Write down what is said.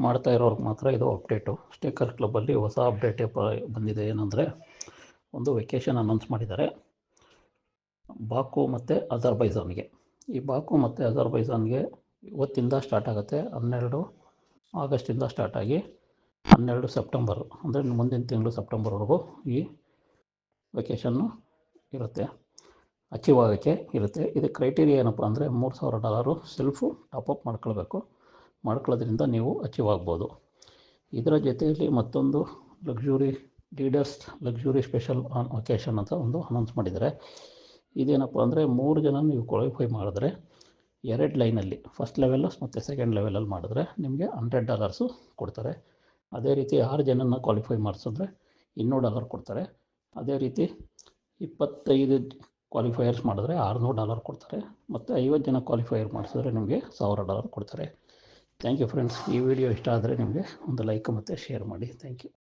ಮಾಡ್ತಾ ಇರೋರ್ಗೆ ಮಾತ್ರ ಇದು ಅಪ್ಡೇಟು. ಸ್ಟೇಕರ್ ಕ್ಲಬ್ಬಲ್ಲಿ ಹೊಸ ಅಪ್ಡೇಟೇ ಬಂದಿದೆ. ಏನಂದರೆ, ಒಂದು ವೆಕೇಷನ್ ಅನೌನ್ಸ್ ಮಾಡಿದ್ದಾರೆ ಬಾಕು ಮತ್ತು ಅಜರ್ಬೈಜಾನ್ಗೆ. ಈ ಬಾಕು ಮತ್ತು ಅಜರ್ಬೈಜಾನ್ಗೆ ಇವತ್ತಿಂದ ಸ್ಟಾರ್ಟ್ ಆಗುತ್ತೆ. 12 ಆಗಸ್ಟಿಂದ ಸ್ಟಾರ್ಟ್ ಆಗಿ 12 ಸೆಪ್ಟೆಂಬರ್, ಅಂದರೆ ಮುಂದಿನ ತಿಂಗಳು ಸೆಪ್ಟೆಂಬರ್ವರೆಗೂ ಈ ವೆಕೇಷನ್ನು ಇರುತ್ತೆ, ಅಚೀವ್ ಆಗೋಕ್ಕೆ ಇರುತ್ತೆ. ಇದು ಕ್ರೈಟೀರಿಯಾ ಏನಪ್ಪ ಅಂದರೆ $3,000 ಸೆಲ್ಫು ಟಾಪಪ್ ಮಾಡ್ಕೊಳ್ಳೋದ್ರಿಂದ ನೀವು ಅಚೀವ್ ಆಗ್ಬೋದು. ಇದರ ಜೊತೆಯಲ್ಲಿ ಮತ್ತೊಂದು leaders luxury special on vacation ಅಂತ ಒಂದು ಅನೌನ್ಸ್ ಮಾಡಿದ್ದಾರೆ. ಇದೇನಪ್ಪ ಅಂದರೆ 3 ಜನ ನೀವು ಕ್ವಾಲಿಫೈ ಮಾಡಿದ್ರೆ 2 ಲೈನಲ್ಲಿ ಫಸ್ಟ್ ಲೆವೆಲ್ ಮತ್ತು ಸೆಕೆಂಡ್ ಲೆವೆಲಲ್ಲಿ ಮಾಡಿದ್ರೆ ನಿಮಗೆ $100 ಕೊಡ್ತಾರೆ. ಅದೇ ರೀತಿ 6 ಜನನ ಕ್ವಾಲಿಫೈ ಮಾಡಿಸಿದ್ರೆ $200 ಕೊಡ್ತಾರೆ. ಅದೇ ರೀತಿ 25 ಕ್ವಾಲಿಫೈಯರ್ಸ್ ಮಾಡಿದ್ರೆ $600 ಕೊಡ್ತಾರೆ. ಮತ್ತು 50 ಜನ ಕ್ವಾಲಿಫೈಯರ್ ಮಾಡಿಸಿದ್ರೆ ನಿಮಗೆ $1,000 ಕೊಡ್ತಾರೆ. Thank you friends. ಈ ವಿಡಿಯೋ ಇಷ್ಟ ಆದರೆ ನಿಮಗೆ ಒಂದು ಲೈಕ್ ಮತ್ತು ಶೇರ್ ಮಾಡಿ. Thank you.